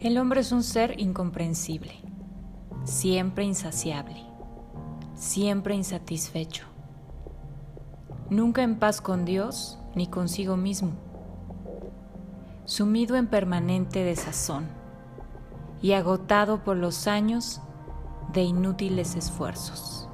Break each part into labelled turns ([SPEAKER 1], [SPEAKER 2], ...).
[SPEAKER 1] El hombre es un ser incomprensible, siempre insaciable, siempre insatisfecho, nunca en paz con Dios ni consigo mismo, sumido en permanente desazón y agotado por los años de inútiles esfuerzos.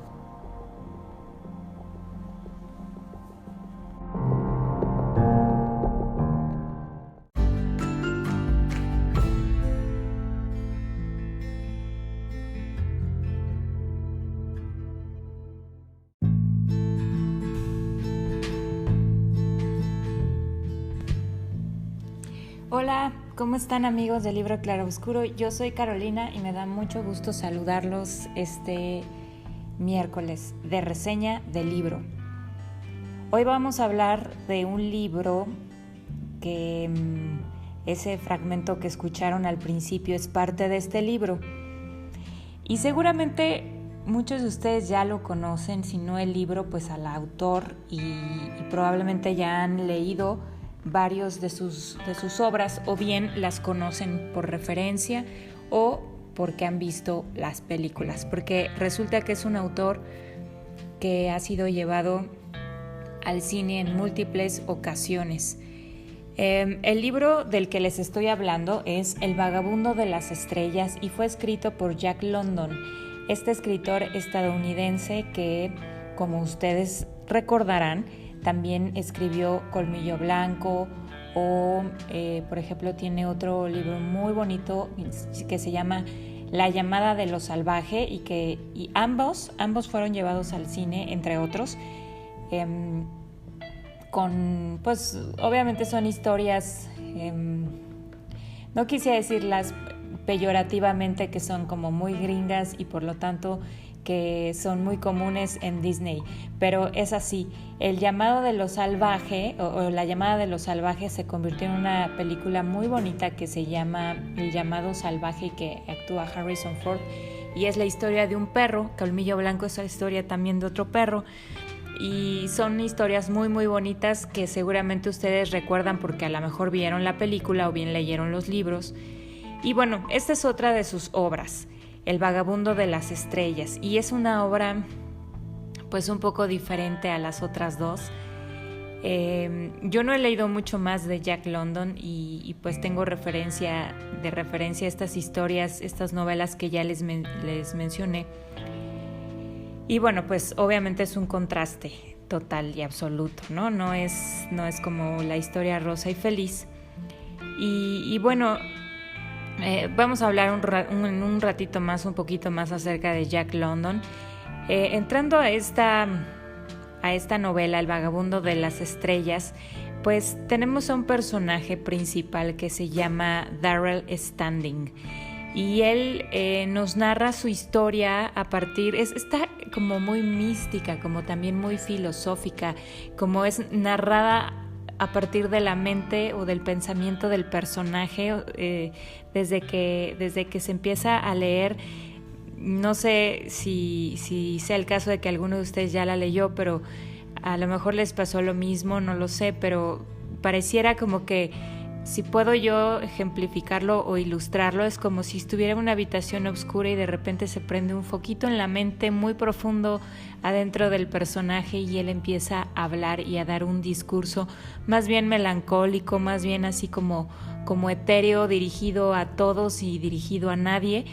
[SPEAKER 1] Hola, ¿cómo están amigos del libro Claroscuro? Yo soy Carolina y me da mucho gusto saludarlos este miércoles de reseña de libro. Hoy vamos a hablar de un libro que ese fragmento que escucharon al principio es parte de este libro. Y seguramente muchos de ustedes ya lo conocen, si no el libro, pues al autor y probablemente ya han leído varios de sus obras o bien las conocen por referencia o porque han visto las películas, porque resulta que es un autor que ha sido llevado al cine en múltiples ocasiones. El libro del que les estoy hablando es El vagabundo de las estrellas y fue escrito por Jack London, este escritor estadounidense que, como ustedes recordarán, también escribió Colmillo Blanco o, por ejemplo, tiene otro libro muy bonito que se llama La llamada de lo salvaje y ambos fueron llevados al cine, entre otros, pues obviamente son historias, no quisiera decirlas peyorativamente que son como muy gringas y por lo tanto que son muy comunes en Disney, pero es así. El llamado de lo salvaje o La llamada de lo salvaje se convirtió en una película muy bonita que se llama El llamado salvaje y que actúa Harrison Ford y es la historia de un perro. Colmillo Blanco es la historia también de otro perro y son historias muy muy bonitas que seguramente ustedes recuerdan porque a lo mejor vieron la película o bien leyeron los libros. Y bueno, esta es otra de sus obras, El vagabundo de las estrellas, y es una obra pues un poco diferente a las otras dos. Yo no he leído mucho más de Jack London y pues tengo referencia a estas historias, estas novelas que ya les mencioné. Y bueno, pues obviamente es un contraste total y absoluto, ¿no? No es como la historia rosa y feliz. Y bueno, vamos a hablar un ratito más, un poquito más acerca de Jack London. Entrando a esta novela, El vagabundo de las estrellas, pues tenemos a un personaje principal que se llama Darrell Standing. Y él nos narra su historia a partir, está como muy mística, como también muy filosófica, como es narrada a partir de la mente o del pensamiento del personaje, desde que se empieza a leer. No sé si sea el caso de que alguno de ustedes ya la leyó, pero a lo mejor les pasó lo mismo, no lo sé, pero pareciera como que, si puedo yo ejemplificarlo o ilustrarlo, es como si estuviera en una habitación oscura y de repente se prende un foquito en la mente muy profundo adentro del personaje y él empieza a hablar y a dar un discurso más bien melancólico, más bien así como etéreo, dirigido a todos y dirigido a nadie.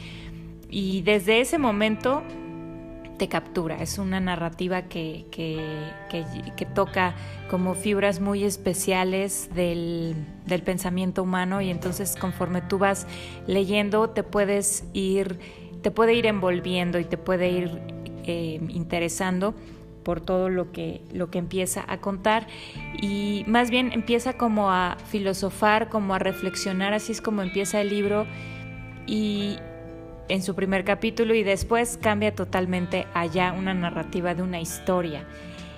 [SPEAKER 1] Y desde ese momento te captura. Es una narrativa que toca como fibras muy especiales del pensamiento humano y entonces conforme tú vas leyendo te puede ir envolviendo y te puede ir interesando por todo lo que empieza a contar y más bien empieza como a filosofar, como a reflexionar, así es como empieza el libro y en su primer capítulo y después cambia totalmente a ya una narrativa de una historia.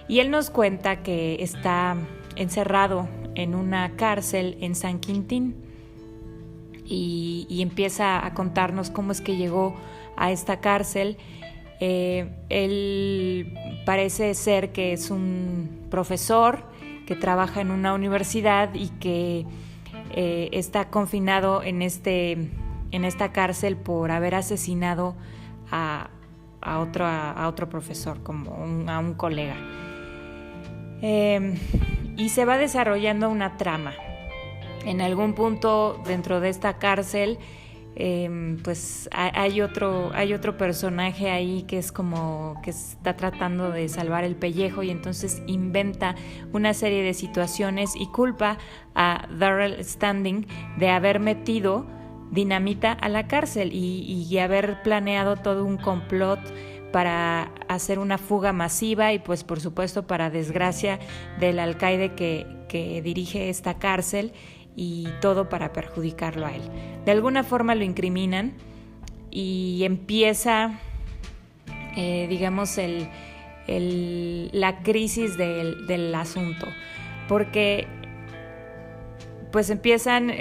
[SPEAKER 1] Y él nos cuenta que está encerrado en una cárcel en San Quintín y empieza a contarnos cómo es que llegó a esta cárcel. Él parece ser que es un profesor que trabaja en una universidad y que está confinado en este en esta cárcel por haber asesinado a otro profesor, a un colega. Y se va desarrollando una trama. En algún punto dentro de esta cárcel, pues hay otro personaje ahí que es como que está tratando de salvar el pellejo, y entonces inventa una serie de situaciones y culpa a Darrell Standing de haber metido dinamita a la cárcel y haber planeado todo un complot para hacer una fuga masiva, y pues por supuesto para desgracia del alcaide que dirige esta cárcel, y todo para perjudicarlo a él. De alguna forma lo incriminan y empieza, digamos, la crisis del asunto, porque pues empiezan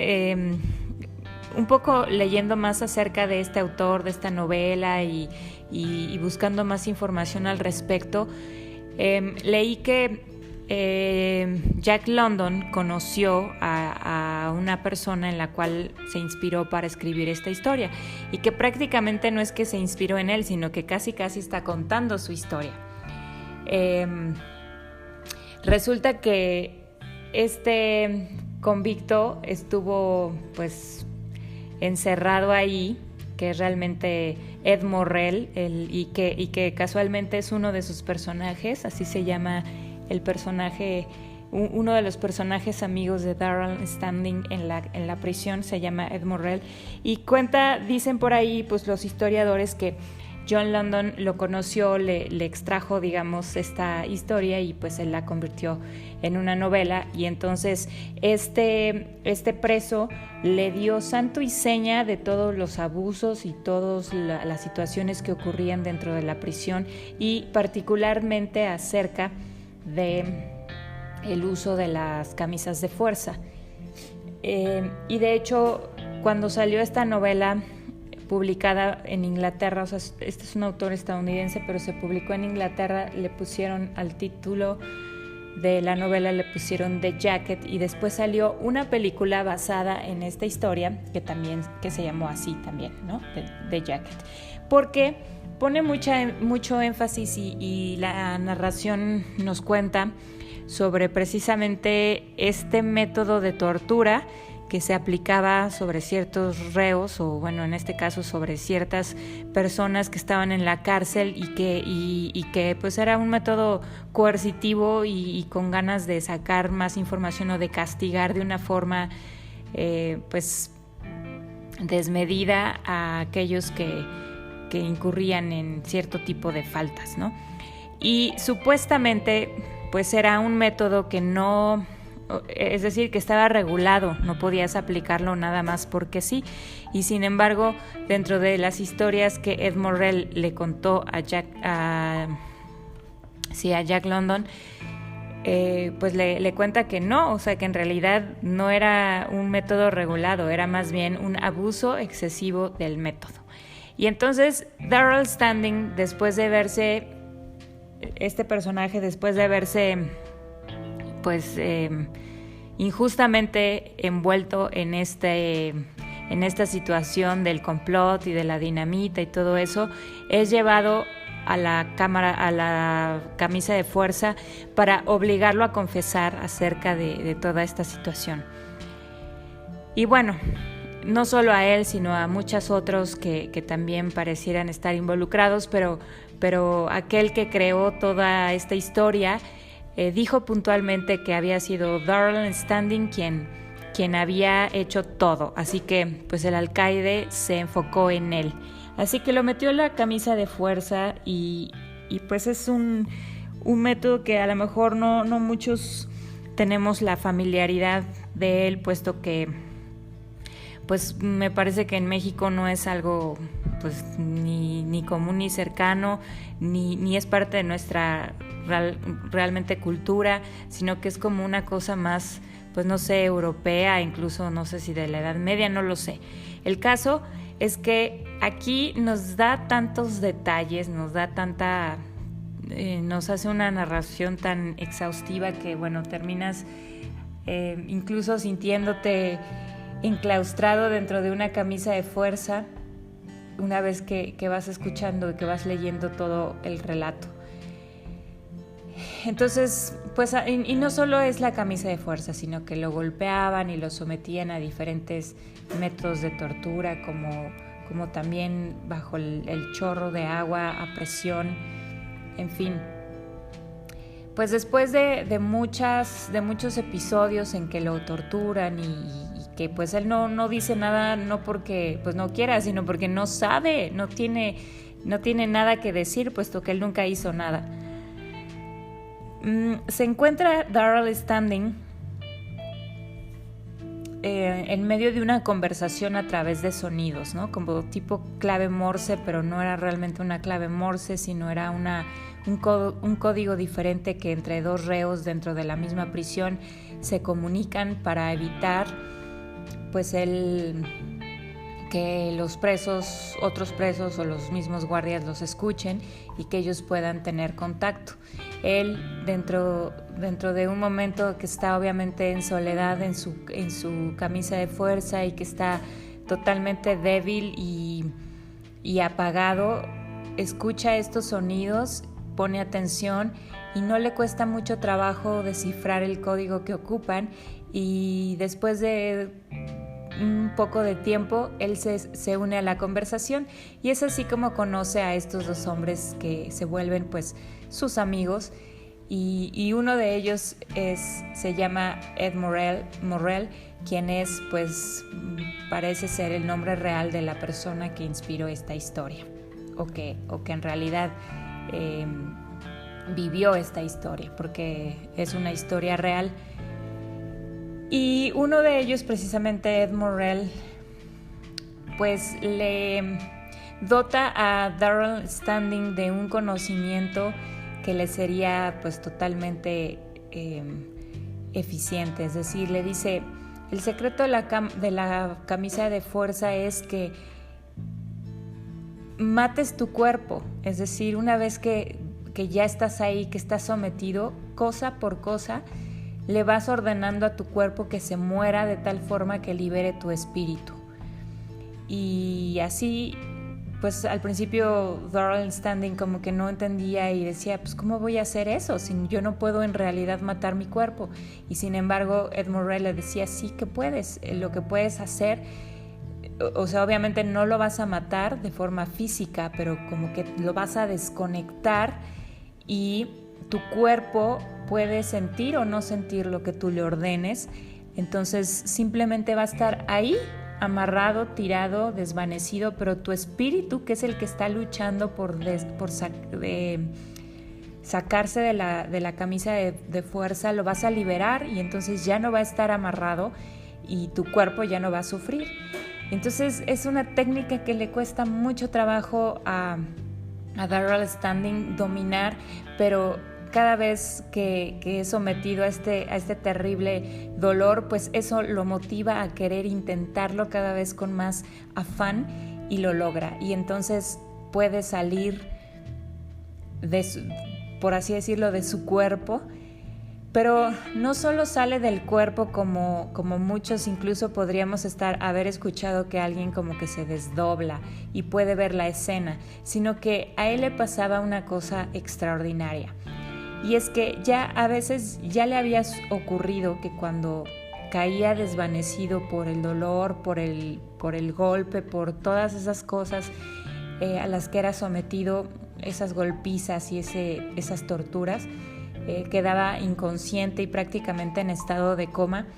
[SPEAKER 1] un poco leyendo más acerca de este autor, de esta novela, y buscando más información al respecto. Leí que Jack London conoció a una persona en la cual se inspiró para escribir esta historia, y que prácticamente no es que se inspiró en él, sino que casi está contando su historia. Resulta que este convicto estuvo pues encerrado ahí, que es realmente Ed Morrell, y que casualmente es uno de sus personajes, así se llama el personaje, uno de los personajes amigos de Darrell Standing en la prisión, se llama Ed Morrell, y dicen por ahí pues los historiadores que John London lo conoció, le extrajo, digamos, esta historia, y pues él la convirtió en una novela, y entonces este preso le dio santo y seña de todos los abusos y todas las situaciones que ocurrían dentro de la prisión, y particularmente acerca de el uso de las camisas de fuerza. Y de hecho, cuando salió esta novela publicada en Inglaterra, o sea, este es un autor estadounidense, pero se publicó en Inglaterra, le pusieron al título de la novela, le pusieron The Jacket, y después salió una película basada en esta historia que se llamó así también, ¿no? The Jacket, porque pone mucho énfasis, y la narración nos cuenta sobre precisamente este método de tortura que se aplicaba sobre ciertos reos, o bueno, en este caso sobre ciertas personas que estaban en la cárcel, y que pues era un método coercitivo y con ganas de sacar más información o de castigar de una forma pues desmedida a aquellos que incurrían en cierto tipo de faltas, ¿no? Y supuestamente pues era un método que no, es decir, que estaba regulado, no podías aplicarlo nada más porque sí. Y sin embargo, dentro de las historias que Ed Morrell le contó a Jack London, pues le cuenta que no, o sea, que en realidad no era un método regulado, era más bien un abuso excesivo del método. Y entonces Darrell Standing, este personaje, después de verse pues injustamente envuelto en esta situación del complot y de la dinamita y todo eso, es llevado a la camisa de fuerza para obligarlo a confesar acerca de toda esta situación. Y bueno, no solo a él, sino a muchos otros que también parecieran estar involucrados, pero aquel que creó toda esta historia dijo puntualmente que había sido Darrell Standing quien había hecho todo, así que pues el alcaide se enfocó en él. Así que lo metió en la camisa de fuerza, y pues es un método que a lo mejor no muchos tenemos la familiaridad de él, puesto que pues me parece que en México no es algo pues ni común ni cercano, ni es parte de nuestra realmente cultura, sino que es como una cosa más, pues no sé, europea, incluso no sé si de la Edad Media, no lo sé. El caso es que aquí nos da tantos detalles, nos hace una narración tan exhaustiva que bueno, terminas incluso sintiéndote enclaustrado dentro de una camisa de fuerza una vez que vas escuchando y que vas leyendo todo el relato. Entonces, pues, y no solo es la camisa de fuerza, sino que lo golpeaban y lo sometían a diferentes métodos de tortura, como también bajo el chorro de agua a presión, en fin. Pues después de muchos episodios en que lo torturan y que pues él no dice nada, no porque pues no quiera, sino porque no sabe, no tiene nada que decir, puesto que él nunca hizo nada. Se encuentra Darrell Standing en medio de una conversación a través de sonidos, ¿no? Como tipo clave Morse, pero no era realmente una clave Morse, sino era un código diferente que entre dos reos dentro de la misma prisión se comunican para evitar pues que los presos, otros presos o los mismos guardias los escuchen y que ellos puedan tener contacto. Él dentro de un momento que está obviamente en soledad en su camisa de fuerza y que está totalmente débil y apagado, escucha estos sonidos, pone atención y no le cuesta mucho trabajo descifrar el código que ocupan, y después de un poco de tiempo él se une a la conversación y es así como conoce a estos dos hombres que se vuelven pues sus amigos, y uno de ellos se llama Ed Morrell, quien es pues parece ser el nombre real de la persona que inspiró esta historia o que en realidad vivió esta historia, porque es una historia real. Y uno de ellos, precisamente Ed Morrell, pues le dota a Darrell Standing de un conocimiento que le sería pues totalmente eficiente. Es decir, le dice, el secreto de la camisa de fuerza es que mates tu cuerpo. Es decir, una vez que ya estás ahí, que estás sometido, cosa por cosa, le vas ordenando a tu cuerpo que se muera de tal forma que libere tu espíritu. Y así, pues al principio Darrell Standing como que no entendía y decía, pues ¿cómo voy a hacer eso? Si yo no puedo en realidad matar mi cuerpo. Y sin embargo Ed Morrell le decía, sí que puedes, lo que puedes hacer, o sea, obviamente no lo vas a matar de forma física, pero como que lo vas a desconectar y tu cuerpo puede sentir o no sentir lo que tú le ordenes. Entonces simplemente va a estar ahí, amarrado, tirado, desvanecido, pero tu espíritu, que es el que está luchando por sacarse de la camisa de fuerza, lo vas a liberar y entonces ya no va a estar amarrado y tu cuerpo ya no va a sufrir. Entonces es una técnica que le cuesta mucho trabajo a Darrell Standing dominar, pero cada vez que es sometido a este terrible dolor, pues eso lo motiva a querer intentarlo cada vez con más afán y lo logra. Y entonces puede salir por así decirlo, de su cuerpo, pero no solo sale del cuerpo como muchos incluso podríamos haber escuchado que alguien como que se desdobla y puede ver la escena, sino que a él le pasaba una cosa extraordinaria. Y es que ya a veces ya le había ocurrido que cuando caía desvanecido por el dolor, por el golpe, por todas esas cosas a las que era sometido, esas golpizas y esas torturas, quedaba inconsciente y prácticamente en estado de coma.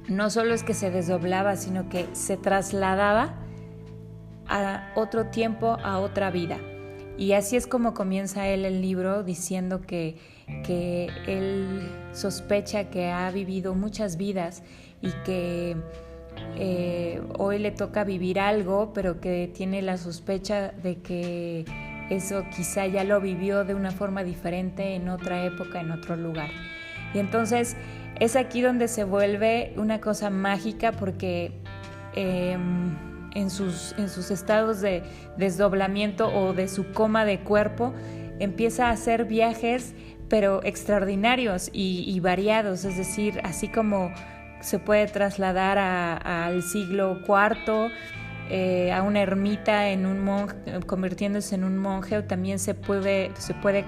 [SPEAKER 1] No solo es que se desdoblaba, sino que se trasladaba a otro tiempo, a otra vida. Y así es como comienza él el libro, diciendo que él sospecha que ha vivido muchas vidas y que hoy le toca vivir algo, pero que tiene la sospecha de que eso quizá ya lo vivió de una forma diferente en otra época, en otro lugar. Y entonces es aquí donde se vuelve una cosa mágica, porque en sus estados de desdoblamiento o de su coma de cuerpo empieza a hacer viajes pero extraordinarios y variados, es decir, así como se puede trasladar al siglo IV, a una ermita en un monje, convirtiéndose en un monje, o también se puede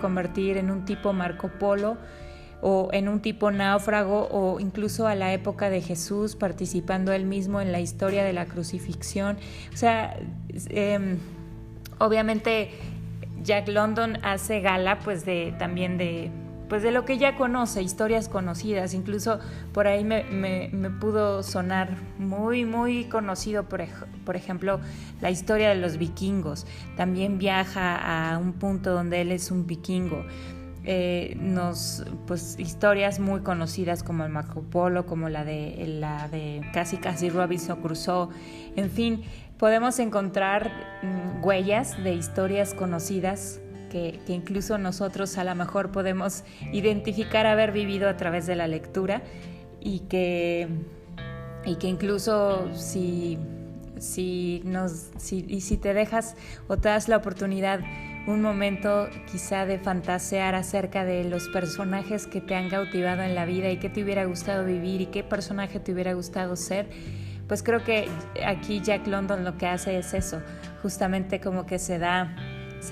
[SPEAKER 1] convertir en un tipo Marco Polo o en un tipo náufrago, o incluso a la época de Jesús, participando él mismo en la historia de la crucifixión. O sea, obviamente Jack London hace gala pues también de lo que ya conoce, historias conocidas. Incluso por ahí me pudo sonar muy, muy conocido, por ejemplo, la historia de los vikingos. También viaja a un punto donde él es un vikingo. Pues historias muy conocidas como el Marco Polo, como la de casi Robinson Crusoe. En fin, podemos encontrar huellas de historias conocidas que incluso nosotros a lo mejor podemos identificar haber vivido a través de la lectura, y que incluso si te dejas o te das la oportunidad un momento quizá de fantasear acerca de los personajes que te han cautivado en la vida y qué te hubiera gustado vivir y qué personaje te hubiera gustado ser, pues creo que aquí Jack London lo que hace es eso, justamente como que se da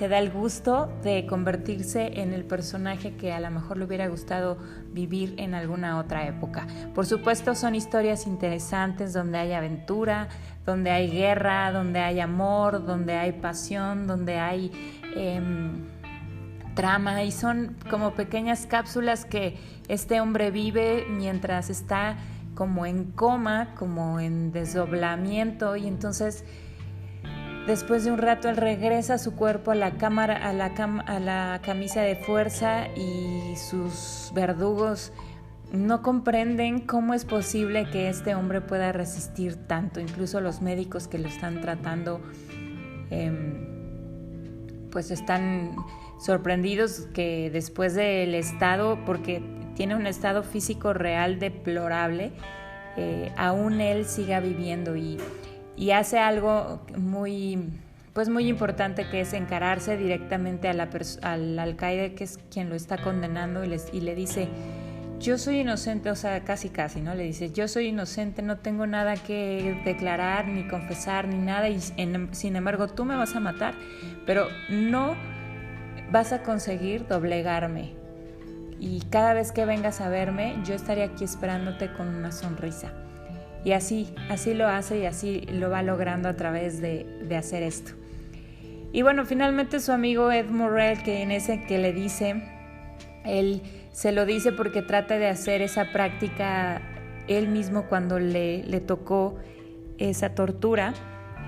[SPEAKER 1] el gusto de convertirse en el personaje que a lo mejor le hubiera gustado vivir en alguna otra época. Por supuesto, son historias interesantes donde hay aventura, donde hay guerra, donde hay amor, donde hay pasión, donde hay trama, y son como pequeñas cápsulas que este hombre vive mientras está como en coma, como en desdoblamiento, y entonces después de un rato él regresa a su cuerpo, a la camisa de fuerza, y sus verdugos no comprenden cómo es posible que este hombre pueda resistir tanto. Incluso los médicos que lo están tratando pues están sorprendidos que después del estado, porque tiene un estado físico real deplorable, aún él siga viviendo, y hace algo muy importante, que es encararse directamente al alcaide, que es quien lo está condenando, y le dice: yo soy inocente, o sea, casi, ¿no? Le dice: yo soy inocente, no tengo nada que declarar, ni confesar, ni nada, y sin embargo tú me vas a matar, pero no vas a conseguir doblegarme, y cada vez que vengas a verme, yo estaré aquí esperándote con una sonrisa. Y así lo hace, y así lo va logrando a través de hacer esto. Y bueno, finalmente su amigo Ed Morrell, que le dice, él se lo dice porque trata de hacer esa práctica él mismo cuando le tocó esa tortura.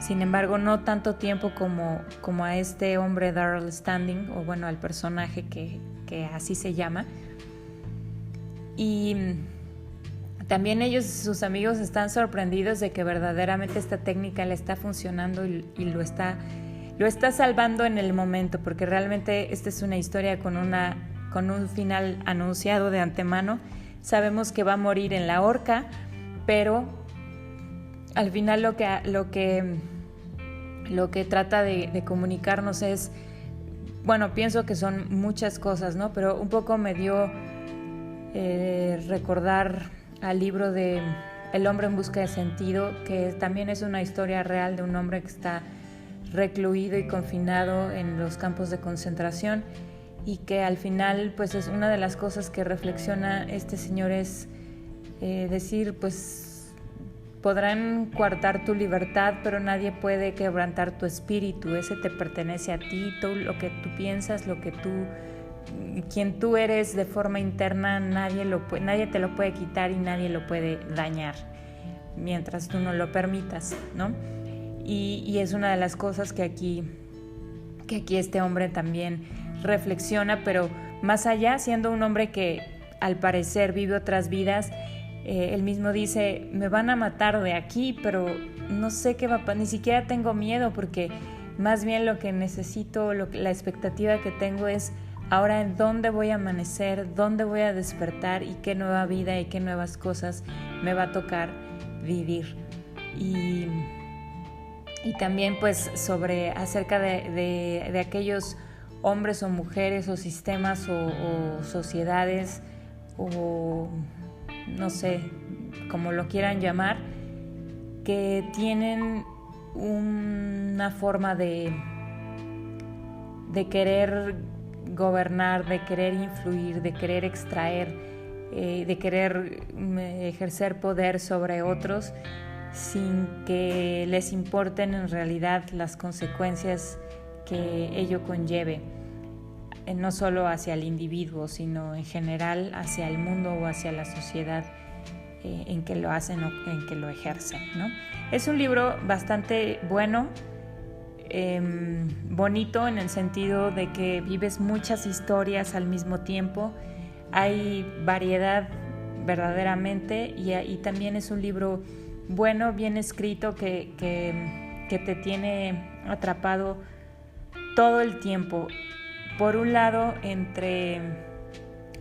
[SPEAKER 1] Sin embargo, no tanto tiempo como a este hombre Darrell Standing, o bueno, al personaje que así se llama. Y también sus amigos, están sorprendidos de que verdaderamente esta técnica le está funcionando y lo está salvando en el momento, porque realmente esta es una historia con un final anunciado de antemano. Sabemos que va a morir en la horca, pero al final lo que trata de comunicarnos es, bueno, pienso que son muchas cosas, ¿no? Pero un poco me dio recordar al libro de El hombre en busca de sentido, que también es una historia real de un hombre que está recluido y confinado en los campos de concentración, y que al final pues es una de las cosas que reflexiona este señor, es decir, pues podrán coartar tu libertad, pero nadie puede quebrantar tu espíritu. Ese te pertenece a ti, todo lo que tú piensas, quien tú eres de forma interna, nadie te lo puede quitar y nadie lo puede dañar mientras tú no lo permitas, ¿no? Y es una de las cosas que aquí este hombre también reflexiona, pero más allá, siendo un hombre que al parecer vive otras vidas, él mismo dice: me van a matar de aquí, pero no sé qué va a pasar, ni siquiera tengo miedo, porque más bien lo que necesito, la expectativa que tengo es ahora en dónde voy a amanecer, dónde voy a despertar, y qué nueva vida y qué nuevas cosas me va a tocar vivir. Y también pues acerca de aquellos hombres o mujeres o sistemas o sociedades o no sé, como lo quieran llamar, que tienen una forma de querer gobernar, de querer influir, de querer extraer, de querer ejercer poder sobre otros sin que les importen en realidad las consecuencias que ello conlleve, no solo hacia el individuo, sino en general hacia el mundo o hacia la sociedad en que lo hacen o en que lo ejercen, ¿no? Es un libro bastante bueno, bonito en el sentido de que vives muchas historias al mismo tiempo, hay variedad verdaderamente y también es un libro bueno, bien escrito que te tiene atrapado todo el tiempo. Por un lado, entre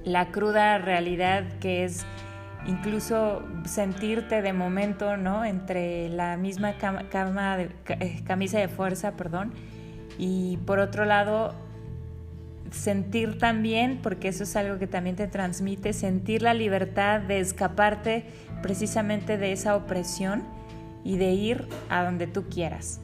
[SPEAKER 1] la cruda realidad que es incluso sentirte de momento, ¿no? Entre la misma camisa de fuerza, y por otro lado, sentir también, porque eso es algo que también te transmite, sentir la libertad de escaparte precisamente de esa opresión y de ir a donde tú quieras.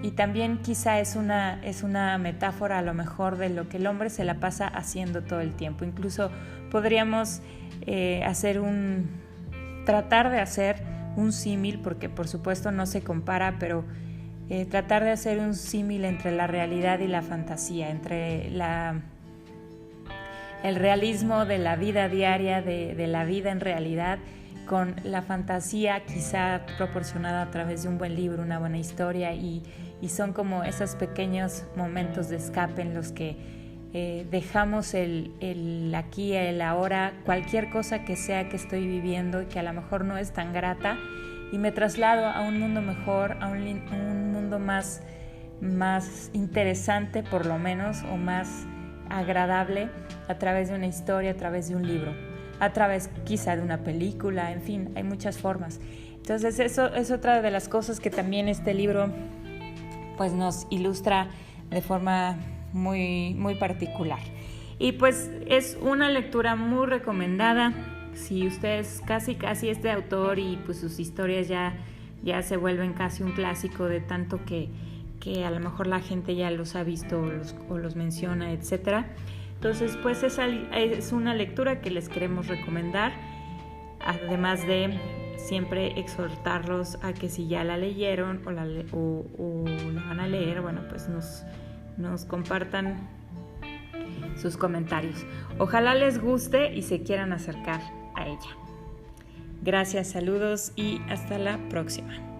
[SPEAKER 1] Y también quizá es una metáfora a lo mejor de lo que el hombre se la pasa haciendo todo el tiempo. Incluso podríamos tratar de hacer un símil, porque por supuesto no se compara, pero tratar de hacer un símil entre la realidad y la fantasía, entre el realismo de la vida diaria, de la vida en realidad, con la fantasía quizá proporcionada a través de un buen libro, una buena historia, y son como esos pequeños momentos de escape en los que dejamos el aquí, el ahora, cualquier cosa que sea que estoy viviendo y que a lo mejor no es tan grata, y me traslado a un mundo mejor, a un mundo más interesante por lo menos, o más agradable, a través de una historia, a través de un libro, a través quizá de una película, en fin, hay muchas formas. Entonces eso es otra de las cosas que también este libro pues nos ilustra de forma muy, muy particular. Y pues es una lectura muy recomendada. Si ustedes casi este autor y pues sus historias ya se vuelven casi un clásico, de tanto que a lo mejor la gente ya los ha visto o los menciona, etcétera. Entonces pues es una lectura que les queremos recomendar, además de siempre exhortarlos a que si ya la leyeron o la van a leer, bueno, pues nos compartan sus comentarios. Ojalá les guste y se quieran acercar a ella. Gracias, saludos y hasta la próxima.